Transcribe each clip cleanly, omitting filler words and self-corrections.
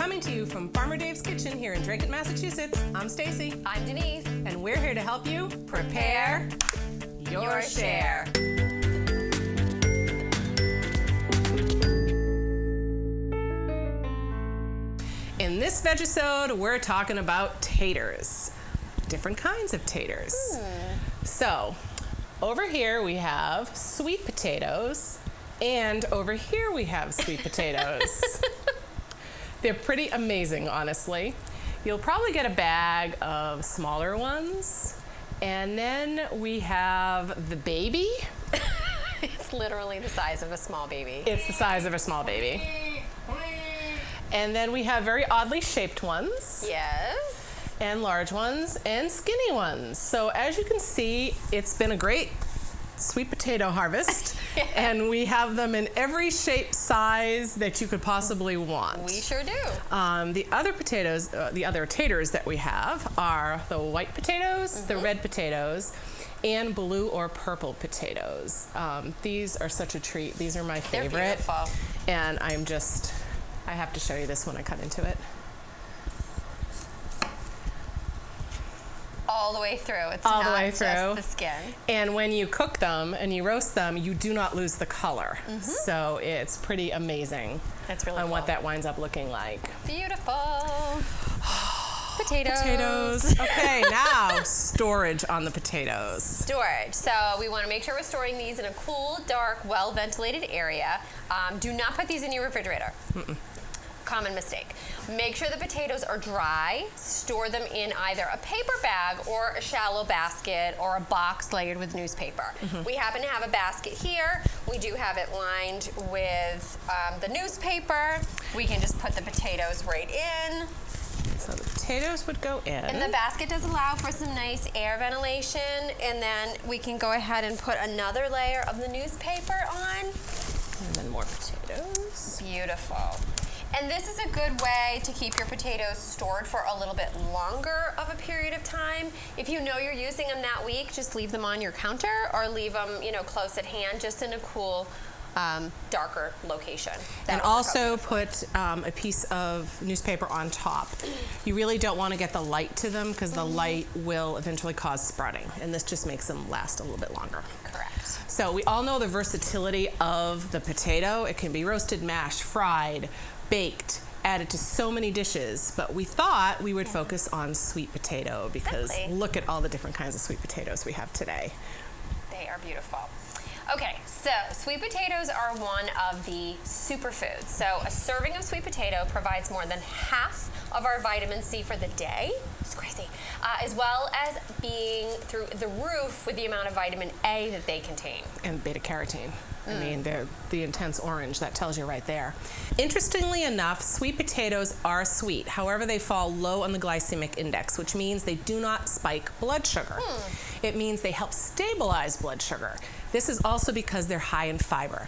Coming to you from Farmer Dave's Kitchen here in Drayton, Massachusetts, I'm Stacey. I'm Denise. And we're here to help you prepare your share. In this Vegisode, we're talking about taters. Different kinds of taters. So, over here we have sweet potatoes, and over here we have sweet potatoes. They're pretty amazing, honestly. You'll probably get a bag of smaller ones, and then we have the baby. It's literally the size of a small baby. It's the size of a small baby. And then we have very oddly shaped ones. Yes. And large ones and skinny ones. So as you can see, it's been a great sweet potato harvest. And we have them in every shape, size that you could possibly want. We sure do. The other potatoes, the other taters that we have are the white potatoes, the red potatoes, and blue or purple potatoes. These are such a treat. These are my favorite. They're beautiful. And I have to show you this when I cut into it. All the way through. It's all not the way just through. The skin. And when you cook them and you roast them, you do not lose the color. So it's pretty amazing. That's really on cool. what that winds up looking like. Beautiful. Potatoes. Potatoes. Okay, now storage on the potatoes. Storage. So we want to make sure we're storing these in a cool, dark, well-ventilated area. Do not put these in your refrigerator. Common mistake. Make sure the potatoes are dry. Store them in either a paper bag or a shallow basket or a box layered with newspaper. We happen to have a basket here. We do have it lined with the newspaper. We can just put the potatoes right in. So the potatoes would go in. And the basket does allow for some nice air ventilation. And then we can go ahead and put another layer of the newspaper on. And then more potatoes. Beautiful. And this is a good way to keep your potatoes stored for a little bit longer of a period of time. If you know you're using them that week, just leave them on your counter or leave them, close at hand, just in a cool, darker location. And also put a piece of newspaper on top. You really don't want to get the light to them because the light will eventually cause sprouting, and this just makes them last a little bit longer. Correct. So we all know the versatility of the potato. It can be roasted, mashed, fried, baked, added to so many dishes, but we thought we would focus on sweet potato because look at all the different kinds of sweet potatoes we have today. They are beautiful. Okay, so sweet potatoes are one of the superfoods. So a serving of sweet potato provides more than half of our vitamin C for the day. It's crazy. As well as being through the roof with the amount of vitamin A that they contain. And beta carotene. I mean, they're the intense orange, that tells you right there. Interestingly enough, sweet potatoes are sweet. However, they fall low on the glycemic index, which means they do not spike blood sugar. It means they help stabilize blood sugar. This is also because they're high in fiber.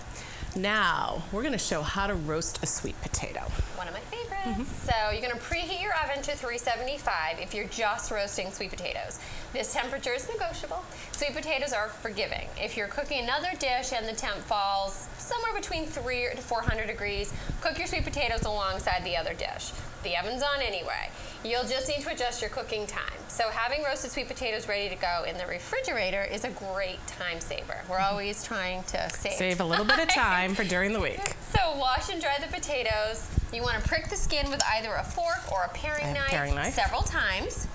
Now, we're going to show how to roast a sweet potato. One of my favorites. So you're going to preheat your oven to 375 if you're just roasting sweet potatoes. This temperature is negotiable. Sweet potatoes are forgiving. If you're cooking another dish and the temp falls somewhere between 300 to 400 degrees, cook your sweet potatoes alongside the other dish. The oven's on anyway. You'll just need to adjust your cooking time. So having roasted sweet potatoes ready to go in the refrigerator is a great time saver. We're always trying to save a little bit of time for during the week. So wash and dry the potatoes. You want to prick the skin with either a fork or a paring knife several times.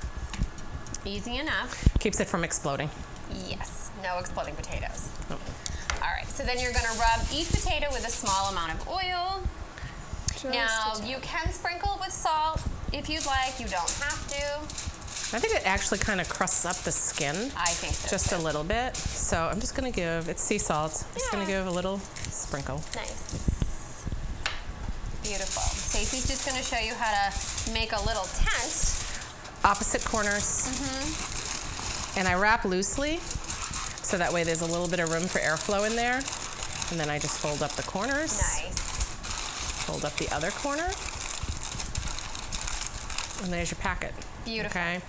Easy enough. Keeps it from exploding. Yes, no exploding potatoes. All right, so then you're going to rub each potato with a small amount of oil. Now, you can sprinkle with salt if you'd like. You don't have to. I think it actually kind of crusts up the skin. I think so. Just a little bit. So I'm just going to give, it's sea salt. I'm just going to give a little sprinkle. Nice. Beautiful. Stacey's just going to show you how to make a little tent. Opposite corners. And I wrap loosely, so that way there's a little bit of room for airflow in there. And then I just fold up the corners. Nice. Fold up the other corner. And there's your packet. Beautiful. Okay.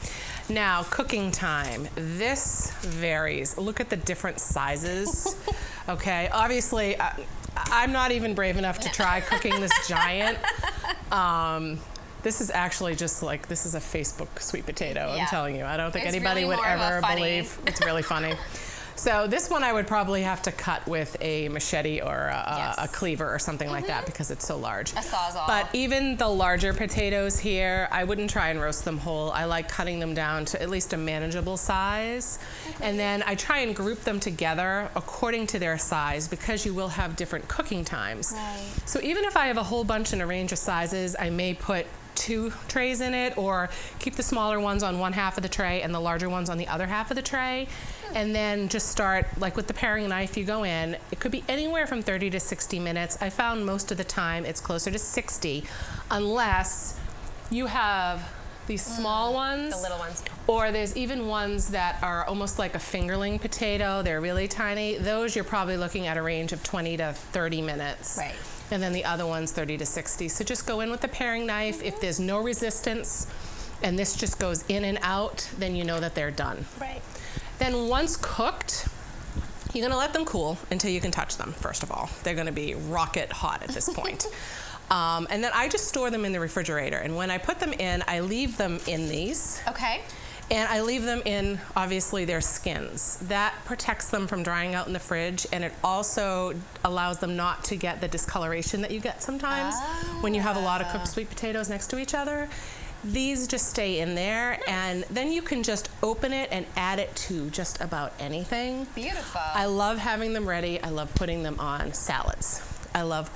Now, cooking time. This varies. Look at the different sizes. Okay. Obviously, I'm not even brave enough to try cooking this giant. This is actually just like, this is a Facebook sweet potato, Yeah. I'm telling you. I don't think It's anybody really would more of a ever funny- believe. It's really funny. So this one I would probably have to cut with a machete or a cleaver or something like that because it's so large. A Sawzall. But even the larger potatoes here, I wouldn't try and roast them whole. I like cutting them down to at least a manageable size. And then I try and group them together according to their size because you will have different cooking times. Right. So even if I have a whole bunch in a range of sizes, I may put 2 trays in it, or keep the smaller ones on one half of the tray and the larger ones on the other half of the tray, and then just start, like with the paring knife, you go in. It could be anywhere from 30 to 60 minutes. I found most of the time it's closer to 60, unless you have these small ones. The little ones. Or there's even ones that are almost like a fingerling potato. They're really tiny. Those you're probably looking at a range of 20 to 30 minutes. Right. And then the other one's 30 to 60. So just go in with the paring knife. If there's no resistance and this just goes in and out, then you know that they're done. Right. Then once cooked, you're gonna let them cool until you can touch them, first of all. They're gonna be rocket hot at this point. And then I just store them in the refrigerator. And when I put them in, I leave them in these. Okay. And I leave them in, obviously, their skins. That protects them from drying out in the fridge, and it also allows them not to get the discoloration that you get sometimes when you have a lot of cooked sweet potatoes next to each other. These just stay in there, and then you can just open it and add it to just about anything. Beautiful. I love having them ready. I love putting them on salads. I love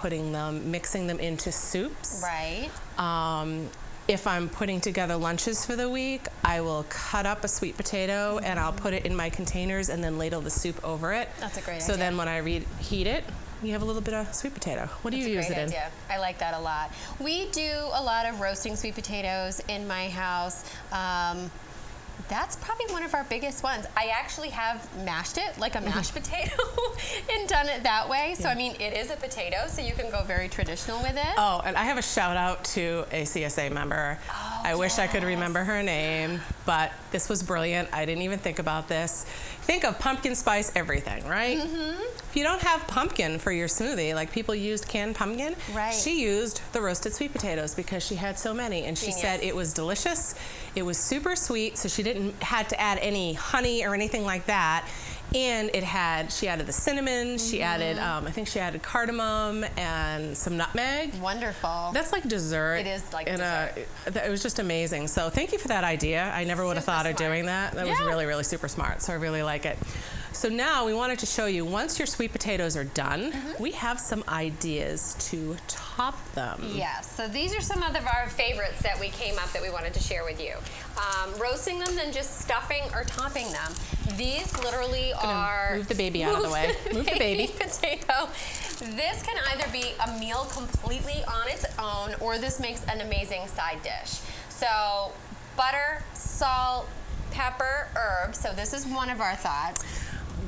mixing them into soups. Right. If I'm putting together lunches for the week, I will cut up a sweet potato and I'll put it in my containers and then ladle the soup over it. That's a great So idea. then when I reheat it, you have a little bit of sweet potato. What do you use it in? Idea. I like that a lot. We do a lot of roasting sweet potatoes in my house. That's probably one of our biggest ones. I actually have mashed it like a mashed potato and done it that way. So, I mean, it is a potato, so you can go very traditional with it. Oh, and I have a shout out to a CSA member. I wish I could remember her name, but this was brilliant. I didn't even think about this. Think of pumpkin spice everything, right? If you don't have pumpkin for your smoothie, like people used canned pumpkin, Right. she used the roasted sweet potatoes because she had so many, and she Genius. said it was delicious. It was super sweet, so she didn't had to add any honey or anything like that. And she added the cinnamon, she added, I think she added cardamom and some nutmeg. Wonderful. That's like dessert. It is like It was just amazing. So thank you for that idea. I never would have Super thought of smart. doing that. That was Yeah. really, really super smart. So I really like it. So now we wanted to show you, once your sweet potatoes are done, we have some ideas to top them. Yes, so these are some of our favorites that we came up that we wanted to share with you. Roasting them, then just stuffing or topping them. These literally are... Move the baby out of the way. Move the baby. Potato. This can either be a meal completely on its own, or this makes an amazing side dish. So butter, salt, pepper, herbs. So this is one of our thoughts.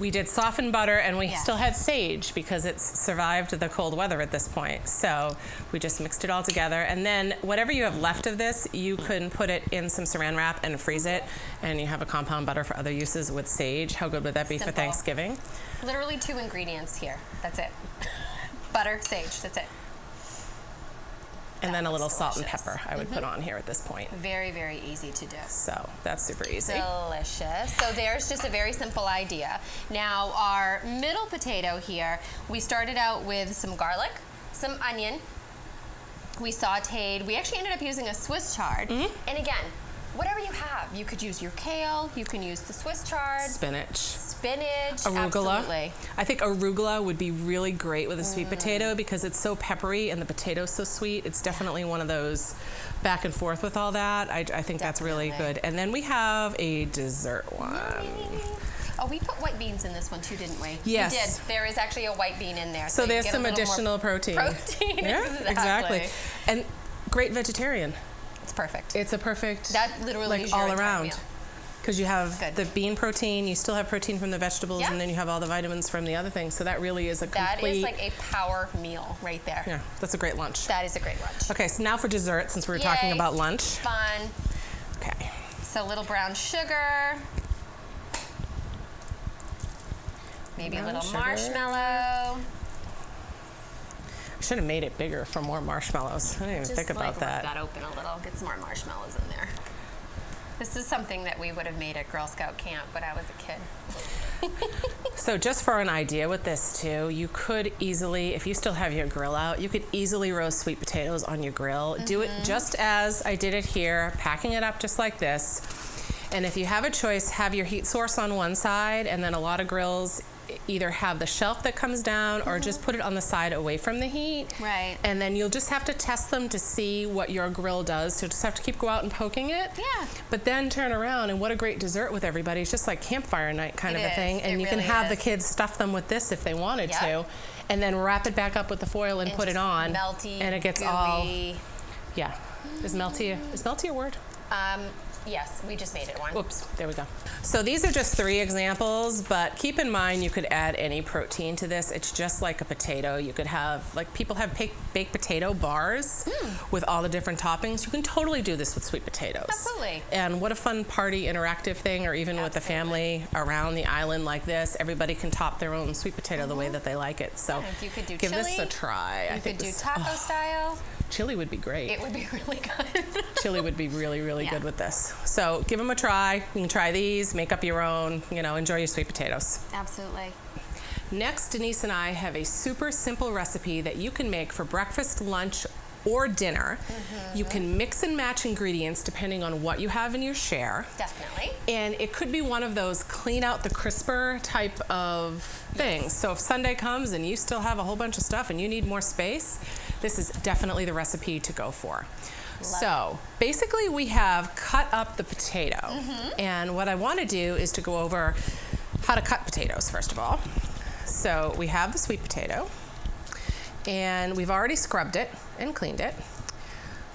We did softened butter, and we Yes. still had sage because it's survived the cold weather at this point. So we just mixed it all together. And then whatever you have left of this, you can put it in some saran wrap and freeze it. And you have a compound butter for other uses with sage. How good would that be for Simple. Thanksgiving? Literally 2 ingredients here. That's it. Butter, sage. That's it. And then a little looks salt and delicious. pepper I would put on here at this point. Very, very easy to do. So that's super easy. Delicious. So there's just a very simple idea. Now our middle potato here, we started out with some garlic, some onion. We sauteed. We actually ended up using a Swiss chard. And again, whatever you have. You could use your kale. You can use the Swiss chard. Spinach. Spinach. Arugula. Absolutely. I think arugula would be really great with a sweet potato because it's so peppery and the potato's so sweet. It's definitely one of those back and forth with all that. I think that's really Definitely. good. And then we have a dessert one. Oh, we put white beans in this one too, didn't we? Yes. We did. There is actually a white bean in there. So you there's get a some little more additional protein. Protein. Yeah, exactly. And great vegetarian. It's perfect. It's a perfect, That literally like is your all entire around. meal. Because you have Good. the bean protein, you still have protein from the vegetables, Yeah. and then you have all the vitamins from the other things. So that really is a That complete. is like a power meal right there. Yeah, that's a great lunch. That is a great lunch. Okay, so now for dessert, since we were talking Yay. about lunch. Fun. Okay. So a little brown sugar. Maybe a Brown little sugar. marshmallow. I should have made it bigger for more marshmallows. I didn't even Just think about like that. Rip that open a little. well, get some more marshmallows in there. This is something that we would have made at Girl Scout camp when I was a kid. So just for an idea with this too, you could easily, if you still have your grill out, you could easily roast sweet potatoes on your grill. Do it just as I did it here, packing it up just like this. And if you have a choice, have your heat source on one side, and then a lot of grills either have the shelf that comes down or just put it on the side away from the heat. Right. And then you'll just have to test them to see what your grill does. So just have to keep go out and poking it. Yeah. But then turn around, and what a great dessert with everybody. It's just like campfire night kind of a thing. And you can have the kids stuff them with this if they wanted to. And then wrap it back up with the foil and put it on. Melty, and it gets gooey. all, yeah. Is melty a word? Yes, we just made it one. Oops, there we go. So these are just 3 examples, but keep in mind you could add any protein to this. It's just like a potato. You could have, like people have baked potato bars with all the different toppings. You can totally do this with sweet potatoes. Absolutely. And what a fun party interactive thing, or even with the family around the island like this. Everybody can top their own sweet potato the way that they like it. So you could do give chili, this a try. You could do taco style. Chili would be great. It would be really good. Chili would be really, really good with this. So give them a try. You can try these, make up your own, enjoy your sweet potatoes. Absolutely. Next, Denise and I have a super simple recipe that you can make for breakfast, lunch, or dinner. You can mix and match ingredients depending on what you have in your share. Definitely. And it could be one of those clean out the crisper type of things. So if Sunday comes and you still have a whole bunch of stuff and you need more space, this is definitely the recipe to go for. So basically we have cut up the potato. And what I want to do is to go over how to cut potatoes first of all. So we have the sweet potato, and we've already scrubbed it and cleaned it.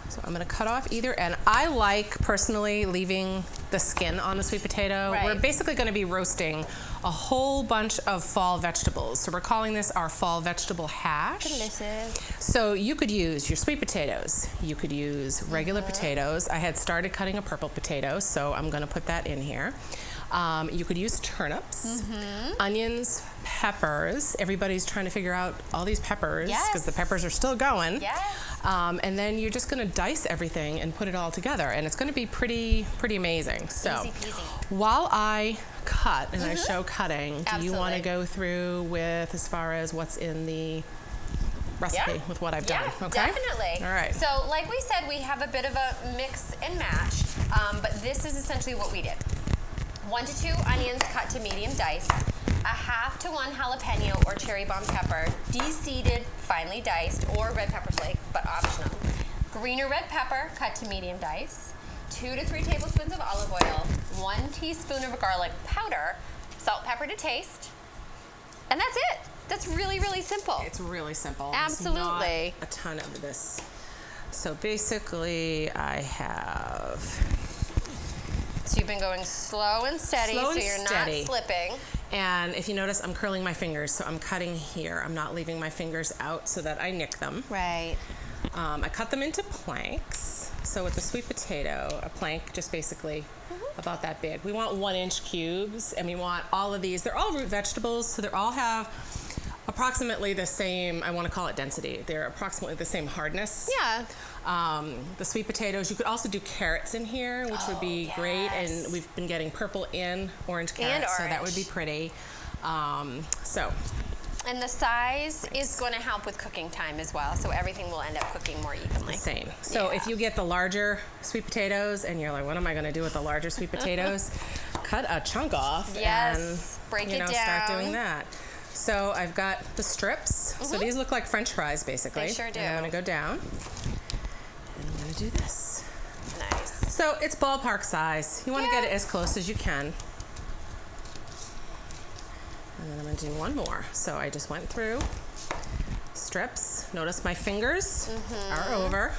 So I'm going to cut off either end. I like personally leaving the skin on the sweet potato. Right. We're basically going to be roasting a whole bunch of fall vegetables. So we're calling this our fall vegetable hash. Delicious. So you could use your sweet potatoes. You could use regular potatoes. I had started cutting a purple potato, so I'm going to put that in here. You could use turnips, onions, peppers. Everybody's trying to figure out all these peppers because the peppers are still going. And then you're just going to dice everything and put it all together, and it's going to be pretty amazing. So Easy peasy. while I cut and I show cutting, do you want to go through with as far as what's in the recipe with what I've done? Yeah, okay? definitely. All right. So like we said, we have a bit of a mix and match, but this is essentially what we did. 1 to 2 onions cut to medium dice, a half to 1 jalapeno or cherry bomb pepper, de-seeded, finely diced, or red pepper flake, but optional. Green or red pepper cut to medium dice, 2 to 3 tablespoons of olive oil, 1 teaspoon of garlic powder, salt, pepper to taste, and that's it. That's really, really simple. It's really simple. Absolutely. There's not a ton of this. So basically, I have... So you've been going slow and steady, so you're not slipping. And if you notice, I'm curling my fingers, so I'm cutting here. I'm not leaving my fingers out so that I nick them. Right. I cut them into planks. So with the sweet potato, a plank just basically about that big. We want 1-inch cubes, and we want all of these. They're all root vegetables, so they all have approximately the same, I want to call it density. They're approximately the same hardness. Yeah. The sweet potatoes, you could also do carrots in here, which would be great. And we've been getting purple and orange carrots, so that would be pretty. And the size is going to help with cooking time as well, so everything will end up cooking more evenly. Same. So if you get the larger sweet potatoes and you're like, what am I going to do with the larger sweet potatoes? Cut a chunk off and break it down. Start doing that. So I've got the strips. So these look like French fries, basically. They sure do. And I'm going to go down. And I'm going to do this. Nice. So it's ballpark size. You want to get it as close as you can. And then I'm going to do one more. So I just went through strips. Notice my fingers are over.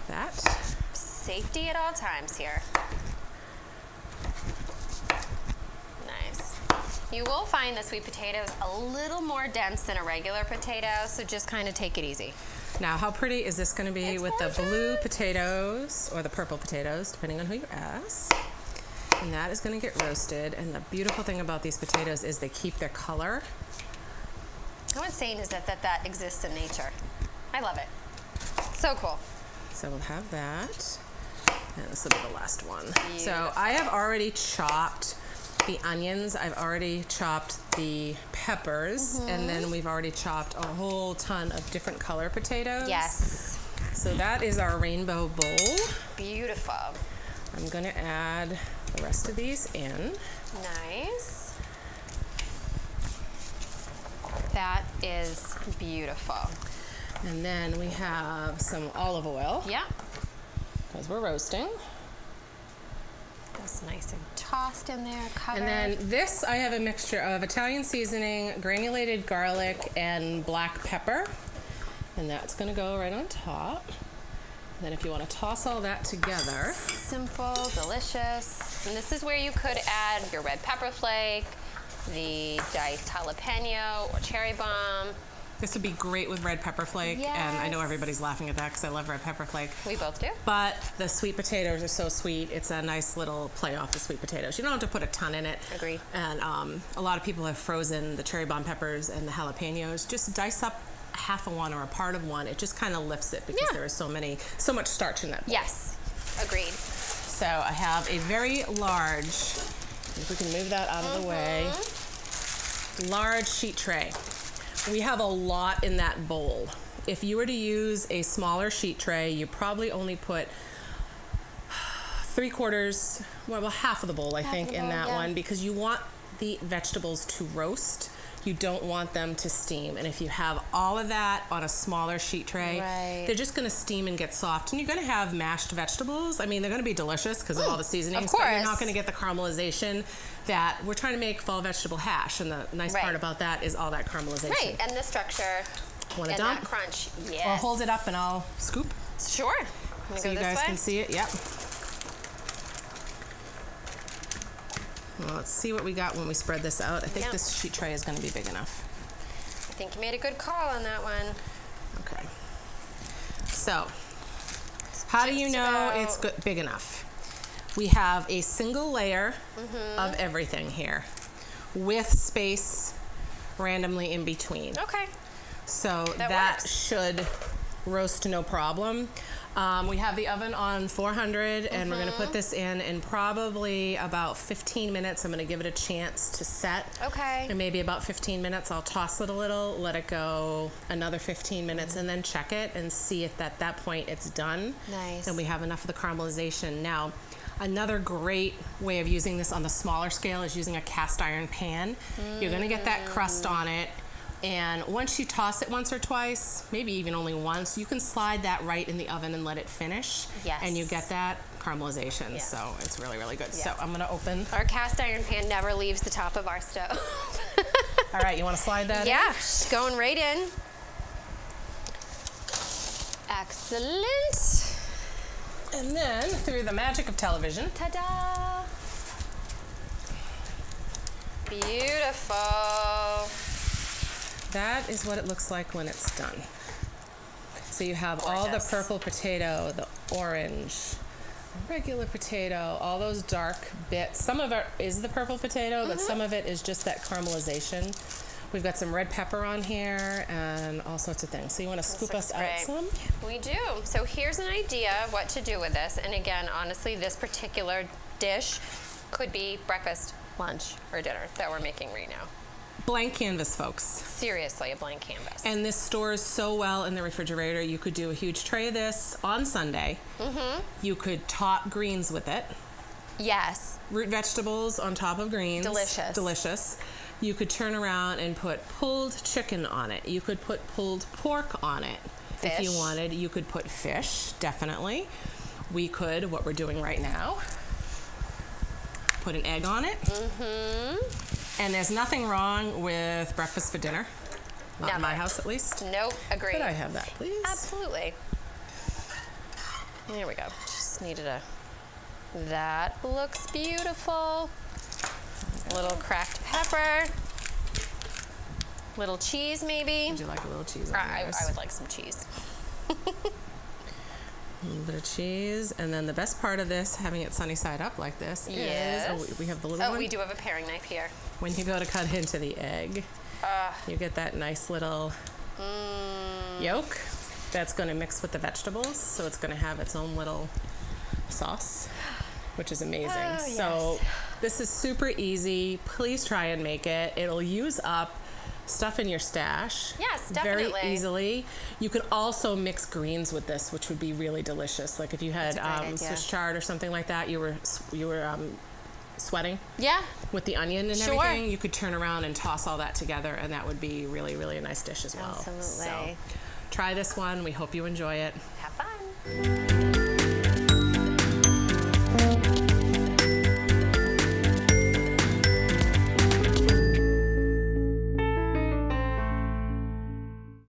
That. Safety at all times here. Nice. You will find the sweet potatoes a little more dense than a regular potato, so just kind of take it easy. Now, how pretty is this going to be with the blue potatoes or the purple potatoes, depending on who you ask? And that is going to get roasted. And the beautiful thing about these potatoes is they keep their color. What's insane is that exists in nature. I love it. So cool. So we'll have that. And this will be the last one. Beautiful. So I have already chopped the onions. I've already chopped the peppers. And then we've already chopped a whole ton of different color potatoes. Yes. So that is our rainbow bowl. Beautiful. I'm going to add the rest of these in. Nice. That is beautiful. And then we have some olive oil. Yeah. Because we're roasting. That's nice and tossed in there, covered. And then this, I have a mixture of Italian seasoning, granulated garlic, and black pepper. And that's going to go right on top. And then if you want to toss all that together. Simple, delicious. And this is where you could add your red pepper flake, the diced jalapeno or cherry bomb. This would be great with red pepper flake. Yes. And I know everybody's laughing at that because I love red pepper flake. We both do. But the sweet potatoes are so sweet. It's a nice little play off the sweet potatoes. You don't have to put a ton in it. Agreed. And a lot of people have frozen the cherry bomb peppers and the jalapenos. Just dice up half of one or a part of one. It just kind of lifts it because there is so much starch in that bowl. Yes, agreed. So I have a very large, if we can move that out of the way, large sheet tray. We have a lot in that bowl. If you were to use a smaller sheet tray, you probably only put 3/4, well, half of the bowl, I think, in that one, because you want the vegetables to roast. You don't want them to steam. And if you have all of that on a smaller sheet tray, they're just going to steam and get soft. And you're going to have mashed vegetables. I mean, they're going to be delicious because of all the seasonings. Of course. But you're not going to get the caramelization that we're trying to make fall vegetable hash. And the nice part about that is all that caramelization. Right, and the structure Want to and dump? that crunch. Yes. I'll hold it up and I'll scoop Sure. so you guys can see it. Yep. Well, let's see what we got when we spread this out. I think this sheet tray is going to be big enough. I think you made a good call on that one. Okay. So, how do you know it's good, big enough? We have a single layer of everything here with space randomly in between. Okay. So that works. should roast no problem. We have the oven on 400 and we're going to put this in probably about 15 minutes. I'm going to give it a chance to set. Okay. And maybe about 15 minutes I'll toss it a little, let it go another 15 minutes and then check it and see if at that point it's done. Nice. And we have enough of the caramelization. Now, another great way of using this on the smaller scale is using a cast iron pan. You're going to get that crust on it. And once you toss it once or twice, maybe even only once, you can slide that right in the oven and let it finish. Yes. And you get that caramelization. So it's really, really good. Yeah. So I'm going to open. Our cast iron pan never leaves the top of our stove. All right, you want to slide that in? Yeah, going right in. Excellent. And then, through the magic of television, Ta-da! Beautiful. that is what it looks like when it's done. So you have all the Gorgeous. purple potato, the orange, regular potato, all those dark bits. Some of it is the purple potato, but some of it is just that caramelization. We've got some red pepper on here and all sorts of things. So you want to scoop us out some? We do. So here's an idea of what to do with this. And again, honestly, this particular dish could be breakfast, lunch, or dinner that we're making right now. Blank canvas, folks. Seriously, a blank canvas. And this stores so well in the refrigerator. You could do a huge tray of this on Sunday. You could top greens with it. Yes. Root vegetables on top of greens. Delicious. Delicious. You could turn around and put pulled chicken on it. You could put pulled pork on it if you Fish. wanted. You could put fish, definitely. We could, what we're doing right now, put an egg on it. And there's nothing wrong with breakfast for dinner. Not in my house, at least. Nope, agreed. Could I have that, please? Absolutely. There we go. Just needed a... That looks beautiful. Little cracked pepper. Little cheese, maybe. Would you like a little cheese on I yours? would like some cheese. A little bit of cheese. And then the best part of this, having it sunny side up like this, is... Oh, we have the little one. Oh, we do have a paring knife here. When you go to cut into the egg, you get that nice little yolk. that's going to mix with the vegetables, so it's going to have its own little sauce, which is amazing. Oh, So yes. this is super easy. Please try and make it. It'll use up stuff in your stash. Yes, definitely. Very easily. You could also mix greens with this, which would be really delicious. Like if you had That's a great idea. Swiss chard or something like that, you were sweating Yeah. with the onion and Sure. everything, you could turn around and toss all that together, and that would be really, really a nice dish as well. Absolutely. So try this one. We hope you enjoy it. Have fun.